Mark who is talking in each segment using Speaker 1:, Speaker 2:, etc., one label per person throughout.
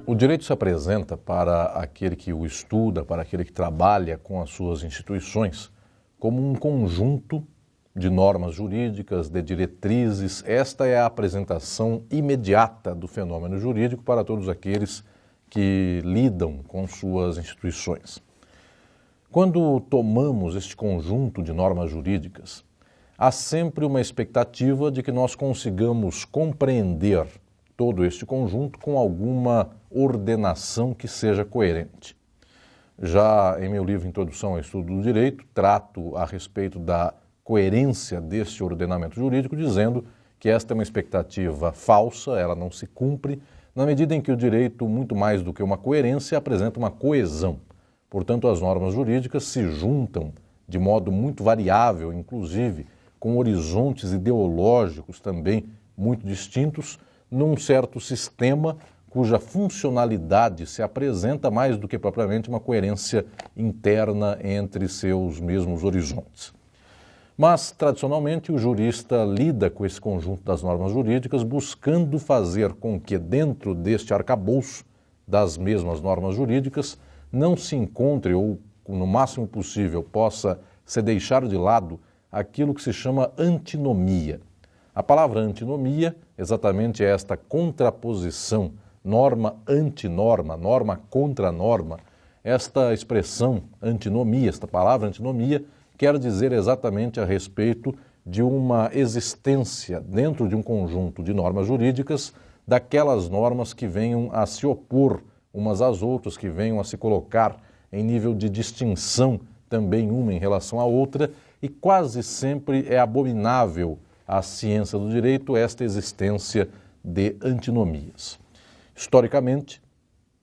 Speaker 1: O direito se apresenta para aquele que o estuda, para aquele que trabalha com as suas instituições, como um conjunto de normas jurídicas, de diretrizes. Esta é a apresentação imediata do fenômeno jurídico para todos aqueles que lidam com suas instituições. Quando tomamos este conjunto de normas jurídicas, há sempre uma expectativa de que nós consigamos compreender todo este conjunto com alguma ordenação que seja coerente. Já em meu livro Introdução ao Estudo do Direito, trato a respeito da coerência deste ordenamento jurídico, dizendo que esta é uma expectativa falsa, ela não se cumpre, na medida em que o direito, muito mais do que uma coerência, apresenta uma coesão. Portanto, as normas jurídicas se juntam de modo muito variável, inclusive com horizontes ideológicos também muito distintos, num certo sistema cuja funcionalidade se apresenta mais do que propriamente uma coerência interna entre seus mesmos horizontes. Mas, tradicionalmente, o jurista lida com esse conjunto das normas jurídicas buscando fazer com que, dentro deste arcabouço das mesmas normas jurídicas, não se encontre, ou no máximo possível, possa se deixar de lado aquilo que se chama antinomia. A palavra antinomia exatamente é esta contraposição, norma antinorma, norma contra norma. Esta expressão antinomia, esta palavra antinomia, quer dizer exatamente a respeito de uma existência dentro de um conjunto de normas jurídicas, daquelas normas que venham a se opor umas às outras, que venham a se colocar em nível de distinção também uma em relação à outra, e quase sempre é abominável à ciência do direito esta existência de antinomias. Historicamente,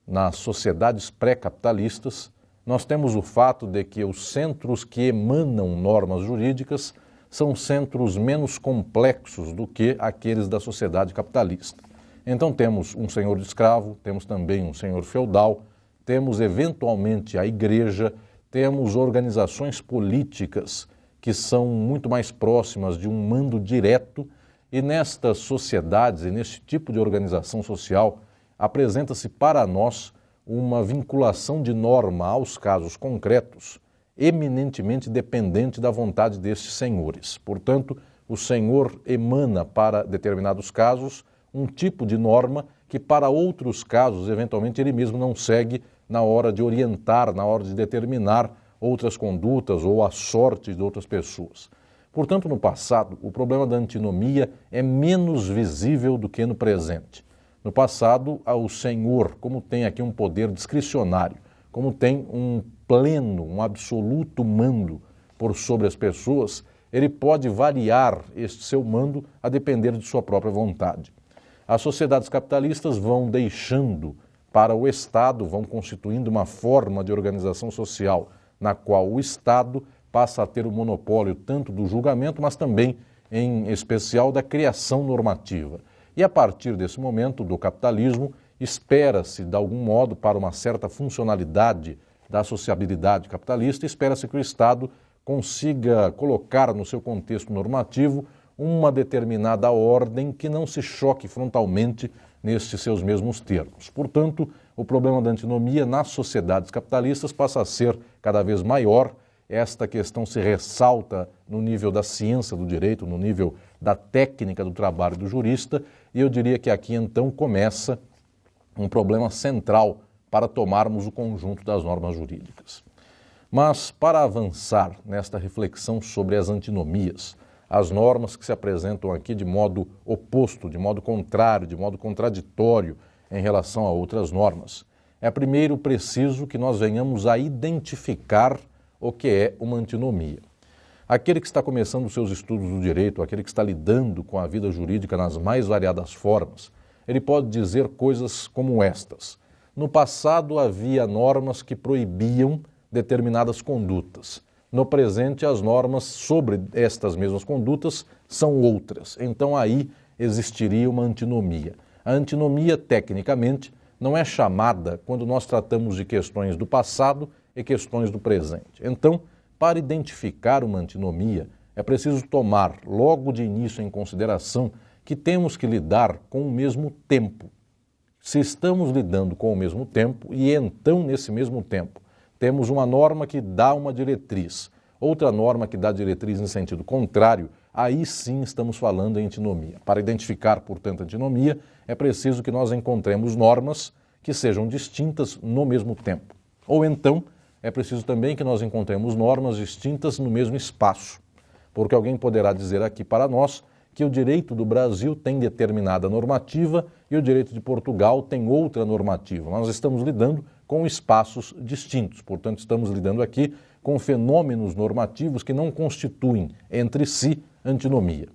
Speaker 1: nas sociedades pré-capitalistas, nós temos o fato de que os centros que emanam normas jurídicas são centros menos complexos do que aqueles da sociedade capitalista. Então temos um senhor de escravo, temos também um senhor feudal, temos eventualmente a igreja, temos organizações políticas que são muito mais próximas de um mando direto, e nestas sociedades e neste tipo de organização social apresenta-se para nós uma vinculação de norma aos casos concretos eminentemente dependente da vontade destes senhores. Portanto, o senhor emana para determinados casos um tipo de norma que para outros casos, eventualmente, ele mesmo não segue na hora de orientar, na hora de determinar outras condutas ou a sorte de outras pessoas. Portanto, no passado, o problema da antinomia é menos visível do que no presente. No passado, o senhor, como tem aqui um poder discricionário, como tem um pleno, um absoluto mando por sobre as pessoas, ele pode variar este seu mando a depender de sua própria vontade. As sociedades capitalistas vão deixando para o Estado, vão constituindo uma forma de organização social na qual o Estado passa a ter o monopólio tanto do julgamento, mas também, em especial, da criação normativa. E a partir desse momento do capitalismo, espera-se, de algum modo, para uma certa funcionalidade da sociabilidade capitalista, espera-se que o Estado consiga colocar no seu contexto normativo uma determinada ordem que não se choque frontalmente nestes seus mesmos termos. Portanto, o problema da antinomia nas sociedades capitalistas passa a ser cada vez maior. Esta questão se ressalta no nível da ciência do direito, no nível da técnica do trabalho do jurista, e eu diria que aqui então começa um problema central para tomarmos o conjunto das normas jurídicas. Mas para avançar nesta reflexão sobre as antinomias, as normas que se apresentam aqui de modo oposto, de modo contrário, de modo contraditório em relação a outras normas, é primeiro preciso que nós venhamos a identificar o que é uma antinomia. Aquele que está começando os seus estudos do direito, aquele que está lidando com a vida jurídica nas mais variadas formas, ele pode dizer coisas como estas. No passado havia normas que proibiam determinadas condutas. No presente, as normas sobre estas mesmas condutas são outras. Então aí existiria uma antinomia. A antinomia, tecnicamente, não é chamada quando nós tratamos de questões do passado e questões do presente. Então, para identificar uma antinomia, é preciso tomar logo de início em consideração que temos que lidar com o mesmo tempo. Se estamos lidando com o mesmo tempo e então, nesse mesmo tempo, temos uma norma que dá uma diretriz, outra norma que dá diretriz em sentido contrário, aí sim estamos falando em antinomia. Para identificar, portanto, a antinomia, é preciso que nós encontremos normas que sejam distintas no mesmo tempo. Ou então, é preciso também que nós encontremos normas distintas no mesmo espaço, porque alguém poderá dizer aqui para nós que o direito do Brasil tem determinada normativa e o direito de Portugal tem outra normativa. Nós estamos lidando com espaços distintos, portanto, estamos lidando aqui com fenômenos normativos que não constituem entre si antinomia.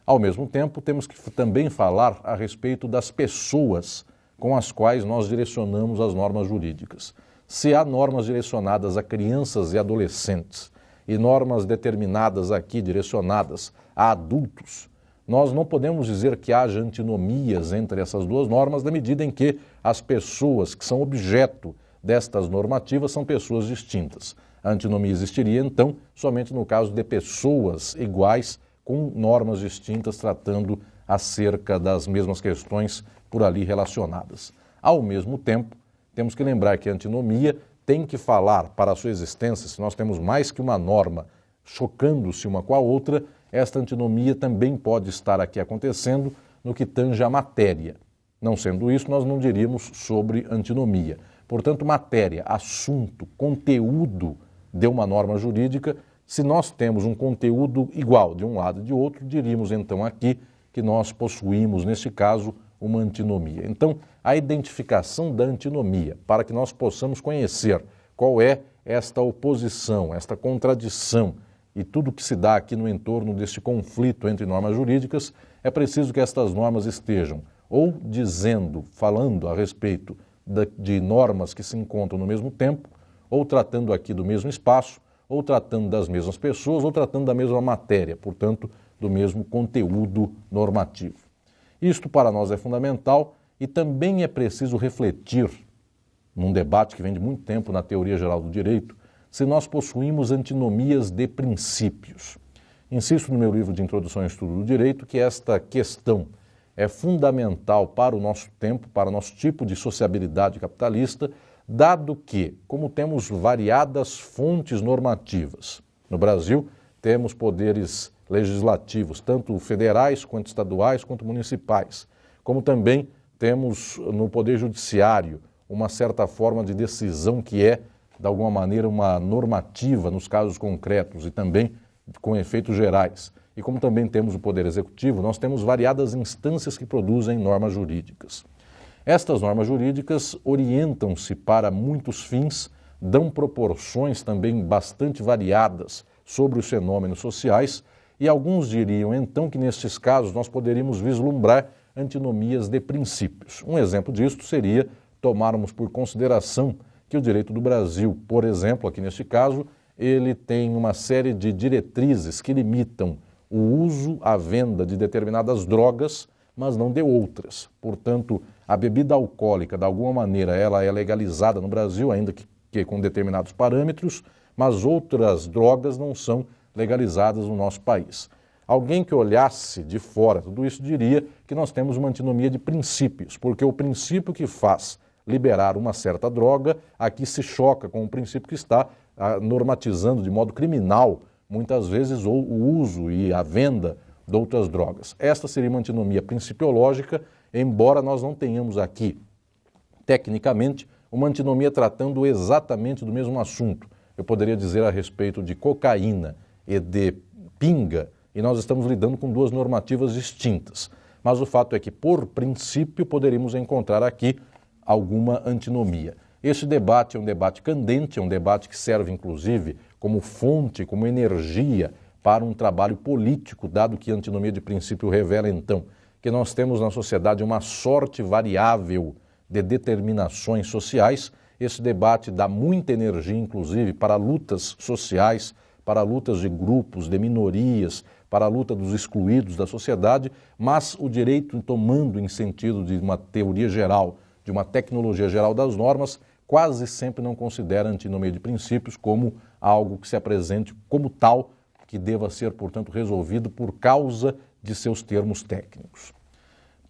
Speaker 1: Ao mesmo tempo, temos que também falar a respeito das pessoas com as quais nós direcionamos as normas jurídicas. Se há normas direcionadas a crianças e adolescentes e normas determinadas aqui direcionadas a adultos, nós não podemos dizer que haja antinomias entre essas duas normas na medida em que as pessoas que são objeto destas normativas são pessoas distintas. A antinomia existiria, então, somente no caso de pessoas iguais com normas distintas tratando acerca das mesmas questões por ali relacionadas. Ao mesmo tempo, temos que lembrar que a antinomia tem que falar para a sua existência, se nós temos mais que uma norma chocando-se uma com a outra, esta antinomia também pode estar aqui acontecendo no que tange à matéria. Não sendo isso, nós não diríamos sobre antinomia. Portanto, matéria, assunto, conteúdo de uma norma jurídica, se nós temos um conteúdo igual de um lado e de outro, diríamos então aqui que nós possuímos, neste caso, uma antinomia. Então, a identificação da antinomia, para que nós possamos conhecer qual é esta oposição, esta contradição e tudo que se dá aqui no entorno deste conflito entre normas jurídicas, é preciso que estas normas estejam ou dizendo, falando a respeito de normas que se encontram no mesmo tempo, ou tratando aqui do mesmo espaço, ou tratando das mesmas pessoas, ou tratando da mesma matéria, portanto, do mesmo conteúdo normativo. Isto para nós é fundamental e também é preciso refletir, num debate que vem de muito tempo na teoria geral do direito, se nós possuímos antinomias de princípios. Insisto no meu livro de Introdução ao Estudo do Direito que esta questão é fundamental para o nosso tempo, para o nosso tipo de sociabilidade capitalista, dado que, como temos variadas fontes normativas, no Brasil temos poderes legislativos, tanto federais, quanto estaduais, quanto municipais, como também temos no Poder Judiciário uma certa forma de decisão que é, de alguma maneira, uma normativa nos casos concretos e também com efeitos gerais. E como também temos o Poder Executivo, nós temos variadas instâncias que produzem normas jurídicas. Estas normas jurídicas orientam-se para muitos fins, dão proporções também bastante variadas sobre os fenômenos sociais e alguns diriam então que nestes casos nós poderíamos vislumbrar antinomias de princípios. Um exemplo disto seria tomarmos por consideração que o direito do Brasil, por exemplo, aqui neste caso, ele tem uma série de diretrizes que limitam o uso, a venda de determinadas drogas, mas não de outras. Portanto, a bebida alcoólica, de alguma maneira, ela é legalizada no Brasil, ainda que com determinados parâmetros, mas outras drogas não são legalizadas no nosso país. Alguém que olhasse de fora tudo isso diria que nós temos uma antinomia de princípios, porque o princípio que faz liberar uma certa droga, aqui se choca com o princípio que está normatizando de modo criminal, muitas vezes, o uso e a venda de outras drogas. Esta seria uma antinomia principiológica, embora nós não tenhamos aqui, tecnicamente, uma antinomia tratando exatamente do mesmo assunto. Eu poderia dizer a respeito de cocaína e de pinga, e nós estamos lidando com duas normativas distintas. Mas o fato é que, por princípio, poderíamos encontrar aqui alguma antinomia. Este debate é um debate candente, é um debate que serve, inclusive, como fonte, como energia para um trabalho político, dado que a antinomia de princípio revela, então, que nós temos na sociedade uma sorte variável de determinações sociais. Esse debate dá muita energia, inclusive, para lutas sociais, para lutas de grupos, de minorias, para a luta dos excluídos da sociedade, mas o direito, tomando em sentido de uma teoria geral, de uma tecnologia geral das normas, quase sempre não considera a antinomia de princípios como algo que se apresente como tal, que deva ser, portanto, resolvido por causa de seus termos técnicos.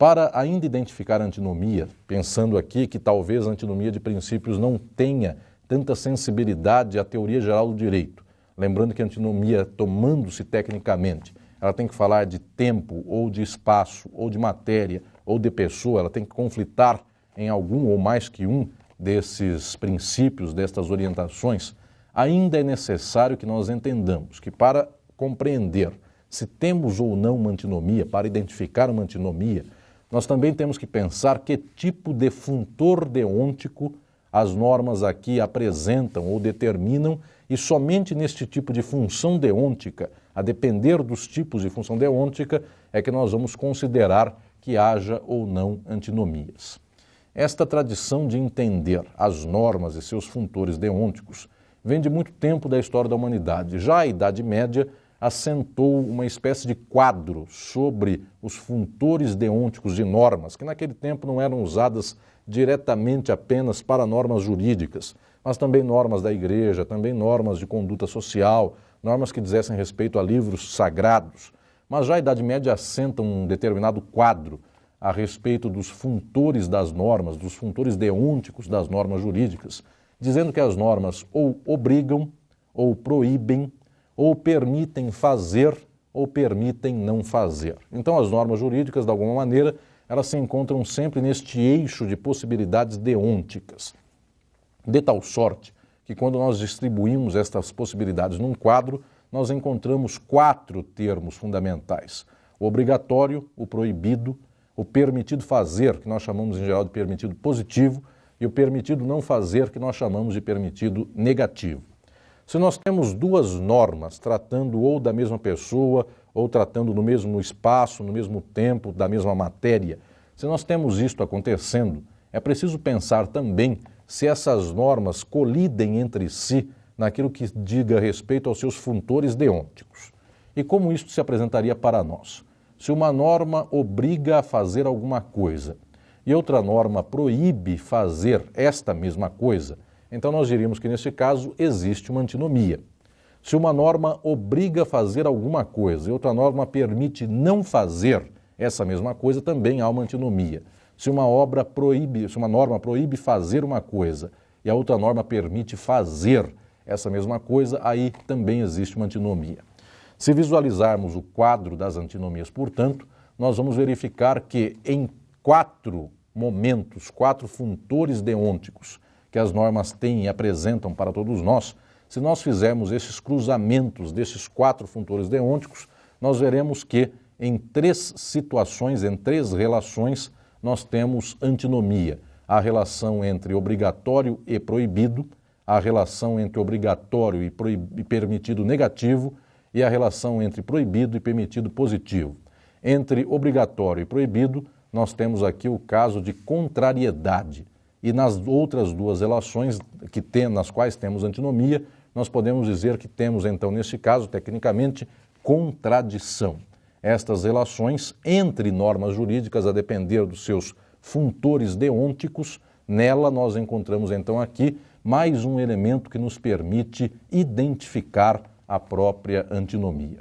Speaker 1: Para ainda identificar a antinomia, pensando aqui que talvez a antinomia de princípios não tenha tanta sensibilidade à teoria geral do direito, lembrando que a antinomia, tomando-se tecnicamente, ela tem que falar de tempo, ou de espaço, ou de matéria, ou de pessoa, ela tem que conflitar em algum ou mais que um desses princípios, destas orientações, ainda é necessário que nós entendamos que para compreender se temos ou não uma antinomia, para identificar uma antinomia, nós também temos que pensar que tipo de funtor deôntico as normas aqui apresentam ou determinam, e somente neste tipo de função deôntica, a depender dos tipos de função deôntica, é que nós vamos considerar que haja ou não antinomias. Esta tradição de entender as normas e seus funtores deônticos vem de muito tempo da história da humanidade. Já a Idade Média assentou uma espécie de quadro sobre os funtores deônticos de normas, que naquele tempo não eram usadas diretamente apenas para normas jurídicas, mas também normas da igreja, também normas de conduta social, normas que dissessem respeito a livros sagrados. Mas já a Idade Média assenta um determinado quadro a respeito dos funtores das normas, dos funtores deônticos das normas jurídicas, dizendo que as normas ou obrigam, ou proíbem, ou permitem fazer, ou permitem não fazer. Então as normas jurídicas, de alguma maneira, elas se encontram sempre neste eixo de possibilidades deônticas. De tal sorte que quando nós distribuímos estas possibilidades num quadro, nós encontramos 4 termos fundamentais: o obrigatório, o proibido, o permitido fazer, que nós chamamos em geral de permitido positivo, e o permitido não fazer, que nós chamamos de permitido negativo. Se nós temos 2 normas tratando ou da mesma pessoa, ou tratando no mesmo espaço, no mesmo tempo, da mesma matéria, se nós temos isto acontecendo, é preciso pensar também se essas normas colidem entre si naquilo que diga respeito aos seus funtores deônticos. E como isto se apresentaria para nós? Se uma norma obriga a fazer alguma coisa e outra norma proíbe fazer esta mesma coisa, então nós diríamos que nesse caso existe uma antinomia. Se uma norma obriga a fazer alguma coisa e outra norma permite não fazer essa mesma coisa, também há uma antinomia. Se uma norma proíbe fazer uma coisa e a outra norma permite fazer essa mesma coisa, aí também existe uma antinomia. Se visualizarmos o quadro das antinomias, portanto, nós vamos verificar que em 4 momentos, 4 funtores deônticos que as normas têm e apresentam para todos nós, se nós fizermos esses cruzamentos desses 4 funtores deônticos, nós veremos que em 3 situações, em 3 relações, nós temos antinomia. A relação entre obrigatório e proibido, a relação entre obrigatório e permitido negativo e a relação entre proibido e permitido positivo. Entre obrigatório e proibido, nós temos aqui o caso de contrariedade. E nas outras 2 relações nas quais temos antinomia, nós podemos dizer que temos, então, neste caso, tecnicamente, contradição. Estas relações entre normas jurídicas, a depender dos seus funtores deônticos, nela nós encontramos, então, aqui mais um elemento que nos permite identificar a própria antinomia.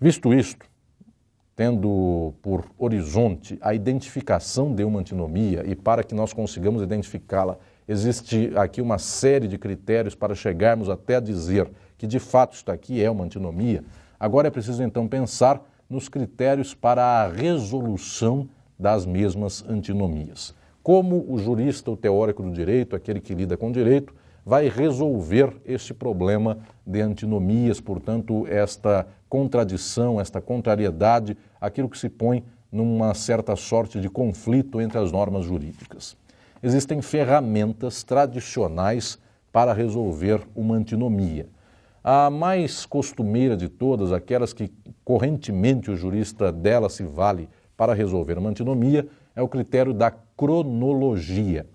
Speaker 1: Visto isto, tendo por horizonte a identificação de uma antinomia, e para que nós consigamos identificá-la, existe aqui uma série de critérios para chegarmos até a dizer que de fato isto aqui é uma antinomia, agora é preciso então pensar nos critérios para a resolução das mesmas antinomias. Como o jurista, o teórico do direito, aquele que lida com direito, vai resolver este problema de antinomias, portanto, esta contradição, esta contrariedade, aquilo que se põe numa certa sorte de conflito entre as normas jurídicas. Existem ferramentas tradicionais para resolver uma antinomia. A mais costumeira de todas, aquelas que correntemente o jurista dela se vale para resolver uma antinomia, é o critério da cronologia.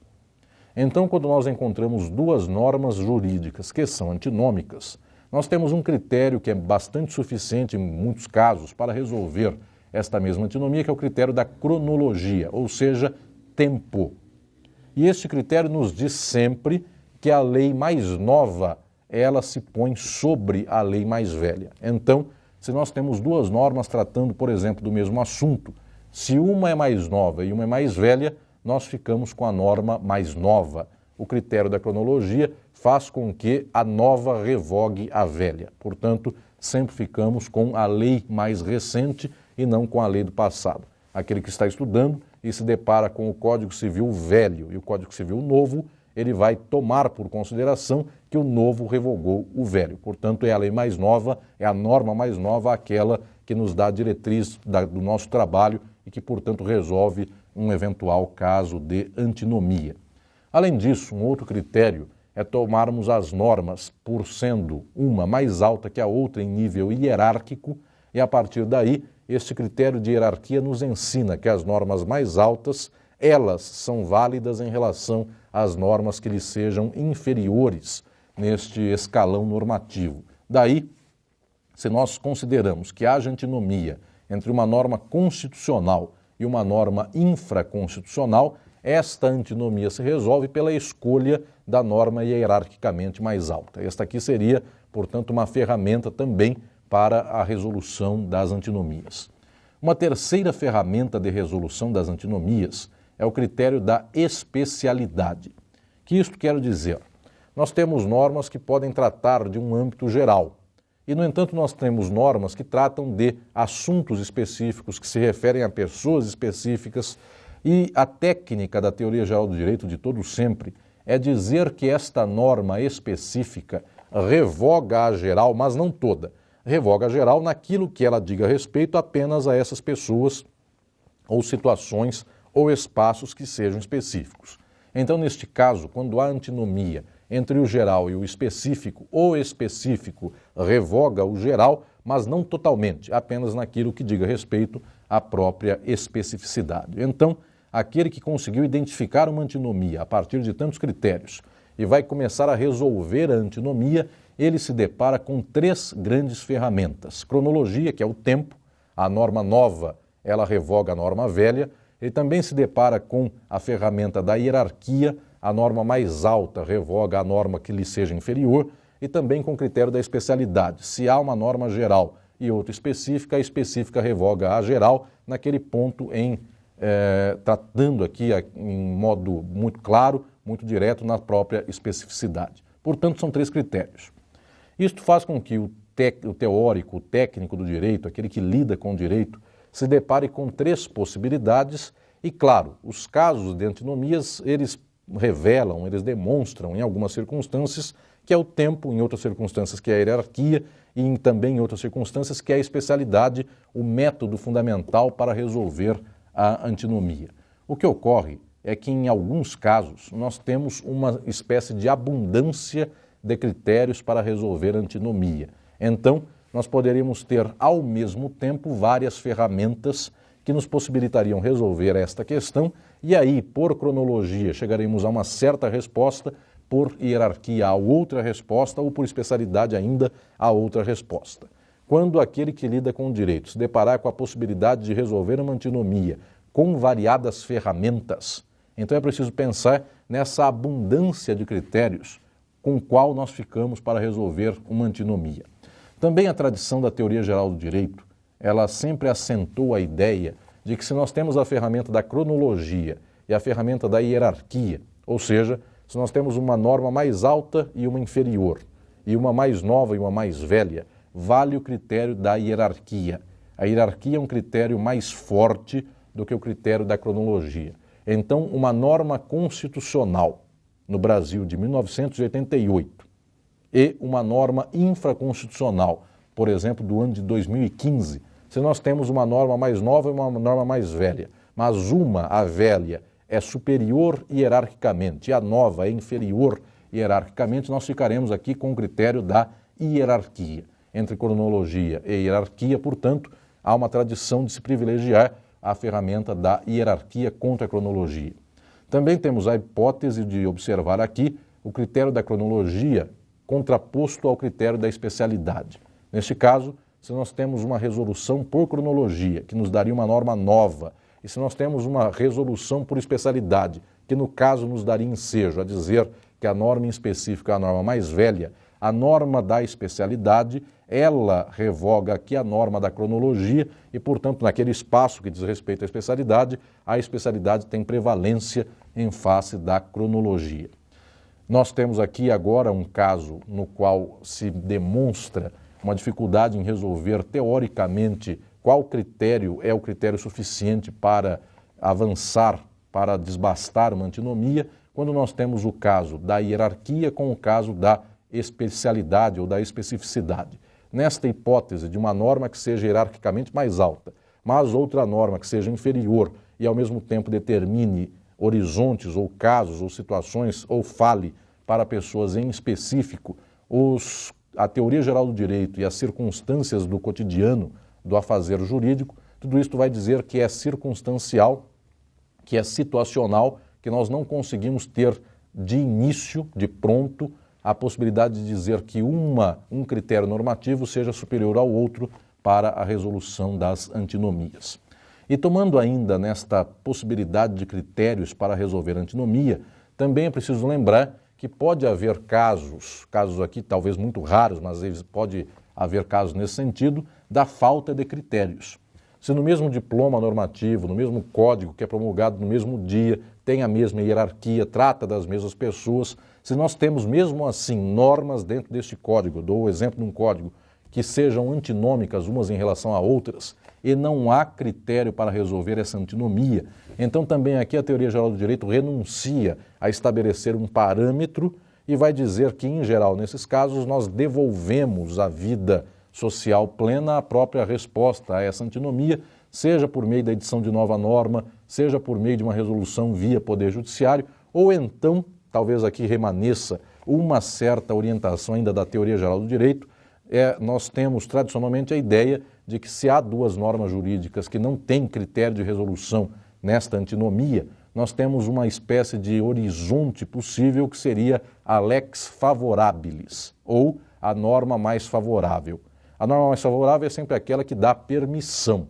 Speaker 1: Então, quando nós encontramos 2 normas jurídicas que são antinômicas, nós temos um critério que é bastante suficiente em muitos casos para resolver esta mesma antinomia, que é o critério da cronologia, ou seja, tempo. E este critério nos diz sempre que a lei mais nova, ela se põe sobre a lei mais velha. Então, se nós temos 2 normas tratando, por exemplo, do mesmo assunto, Se uma é mais nova e uma é mais velha, nós ficamos com a norma mais nova. O critério da cronologia faz com que a nova revogue a velha. Portanto, sempre ficamos com a lei mais recente e não com a lei do passado. Aquele que está estudando e se depara com o Código Civil velho e o Código Civil novo, ele vai tomar por consideração que o novo revogou o velho. Portanto, é a lei mais nova, é a norma mais nova, aquela que nos dá a diretriz do nosso trabalho e que, portanto, resolve um eventual caso de antinomia. Além disso, um outro critério é tomarmos as normas por sendo uma mais alta que a outra em nível hierárquico e, a partir daí, este critério de hierarquia nos ensina que as normas mais altas, elas são válidas em relação às normas que lhes sejam inferiores neste escalão normativo. Daí, se nós consideramos que haja antinomia entre uma norma constitucional e uma norma infraconstitucional, esta antinomia se resolve pela escolha da norma hierarquicamente mais alta. Esta aqui seria, portanto, uma ferramenta também para a resolução das antinomias. Uma terceira ferramenta de resolução das antinomias é o critério da especialidade. Que isto quer dizer? Nós temos normas que podem tratar de um âmbito geral. E, no entanto, nós temos normas que tratam de assuntos específicos, que se referem a pessoas específicas, e a técnica da teoria geral do direito de todo sempre é dizer que esta norma específica revoga a geral, mas não toda. Revoga a geral naquilo que ela diga respeito apenas a essas pessoas ou situações ou espaços que sejam específicos. Então, neste caso, quando há antinomia entre o geral e o específico revoga o geral, mas não totalmente, apenas naquilo que diga respeito à própria especificidade. Então, aquele que conseguiu identificar uma antinomia a partir de tantos critérios e vai começar a resolver a antinomia, ele se depara com três grandes ferramentas. Cronologia, que é o tempo, a norma nova, ela revoga a norma velha. Ele também se depara com a ferramenta da hierarquia, a norma mais alta revoga a norma que lhe seja inferior, e também com o critério da especialidade. Se há uma norma geral e outra específica, a específica revoga a geral, naquele ponto tratando aqui em modo muito claro, muito direto na própria especificidade. Portanto, são três critérios. Isto faz com que o teórico, o técnico do direito, aquele que lida com o direito, se depare com três possibilidades e, claro, os casos de antinomias, eles revelam, eles demonstram em algumas circunstâncias que é o tempo, em outras circunstâncias que é a hierarquia e também em outras circunstâncias que é a especialidade, o método fundamental para resolver a antinomia. O que ocorre é que, em alguns casos, nós temos uma espécie de abundância de critérios para resolver a antinomia. Então, nós poderíamos ter, ao mesmo tempo, várias ferramentas que nos possibilitariam resolver esta questão e aí, por cronologia, chegaremos a uma certa resposta, por hierarquia a outra resposta ou por especialidade ainda a outra resposta. Quando aquele que lida com o direito se deparar com a possibilidade de resolver uma antinomia com variadas ferramentas, então é preciso pensar nessa abundância de critérios com o qual nós ficamos para resolver uma antinomia. Também a tradição da teoria geral do direito, ela sempre assentou a ideia de que se nós temos a ferramenta da cronologia e a ferramenta da hierarquia, ou seja, se nós temos uma norma mais alta e uma inferior, e uma mais nova e uma mais velha, vale o critério da hierarquia. A hierarquia é um critério mais forte do que o critério da cronologia. Então, uma norma constitucional no Brasil de 1988 e uma norma infraconstitucional, por exemplo, do ano de 2015, se nós temos uma norma mais nova e uma norma mais velha, mas a velha, é superior hierarquicamente e a nova é inferior hierarquicamente, nós ficaremos aqui com o critério da hierarquia. Entre cronologia e hierarquia, portanto, há uma tradição de se privilegiar a ferramenta da hierarquia contra a cronologia. Também temos a hipótese de observar aqui o critério da cronologia contraposto ao critério da especialidade. Neste caso, se nós temos uma resolução por cronologia, que nos daria uma norma nova, e se nós temos uma resolução por especialidade, que no caso nos daria ensejo a dizer que a norma em específico é a norma mais velha, A norma da especialidade, ela revoga aqui a norma da cronologia e, portanto, naquele espaço que diz respeito à especialidade, a especialidade tem prevalência em face da cronologia. Nós temos aqui agora um caso no qual se demonstra uma dificuldade em resolver teoricamente qual critério é o critério suficiente para avançar, para desbastar uma antinomia, quando nós temos o caso da hierarquia com o caso da especialidade ou da especificidade. Nesta hipótese de uma norma que seja hierarquicamente mais alta, mas outra norma que seja inferior e ao mesmo tempo determine horizontes ou casos ou situações ou fale para pessoas em específico, a teoria geral do direito e as circunstâncias do cotidiano do afazer jurídico, tudo isso vai dizer que é circunstancial, que é situacional, que nós não conseguimos ter de início, de pronto, a possibilidade de dizer que um critério normativo seja superior ao outro para a resolução das antinomias. E tomando ainda nesta possibilidade de critérios para resolver a antinomia, também é preciso lembrar que pode haver casos aqui talvez muito raros, mas pode haver casos nesse sentido, da falta de critérios. Se no mesmo diploma normativo, no mesmo código que é promulgado no mesmo dia, tem a mesma hierarquia, trata das mesmas pessoas, se nós temos mesmo assim normas dentro deste código, dou o exemplo de um código, que sejam antinômicas umas em relação a outras, e não há critério para resolver essa antinomia, então também aqui a teoria geral do direito renuncia a estabelecer um parâmetro e vai dizer que, em geral, nesses casos, nós devolvemos à vida social plena a própria resposta a essa antinomia, seja por meio da edição de nova norma, seja por meio de uma resolução via Poder Judiciário, ou então, talvez aqui remaneça uma certa orientação ainda da teoria geral do direito, nós temos tradicionalmente a ideia de que se há duas normas jurídicas que não têm critério de resolução nesta antinomia, nós temos uma espécie de horizonte possível que seria a lex favorabilis, ou a norma mais favorável. A norma mais favorável é sempre aquela que dá permissão.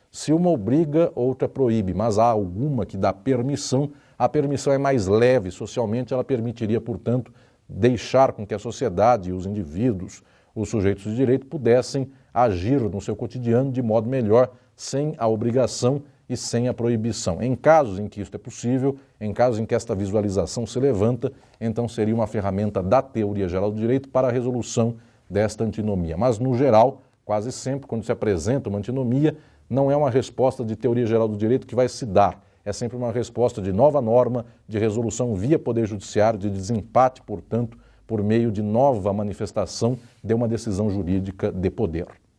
Speaker 1: Se uma obriga, outra proíbe, mas há alguma que dá permissão, a permissão é mais leve socialmente, ela permitiria, portanto, deixar com que a sociedade, os indivíduos, os sujeitos de direito pudessem agir no seu cotidiano de modo melhor, sem a obrigação e sem a proibição. Em casos em que isso é possível, em casos em que esta visualização se levanta, então seria uma ferramenta da teoria geral do direito para a resolução desta antinomia. Mas, no geral, quase sempre, quando se apresenta uma antinomia, não é uma resposta de teoria geral do direito que vai se dar. É sempre uma resposta de nova norma, de resolução via Poder Judiciário, de desempate, portanto, por meio de nova manifestação de uma decisão jurídica de poder.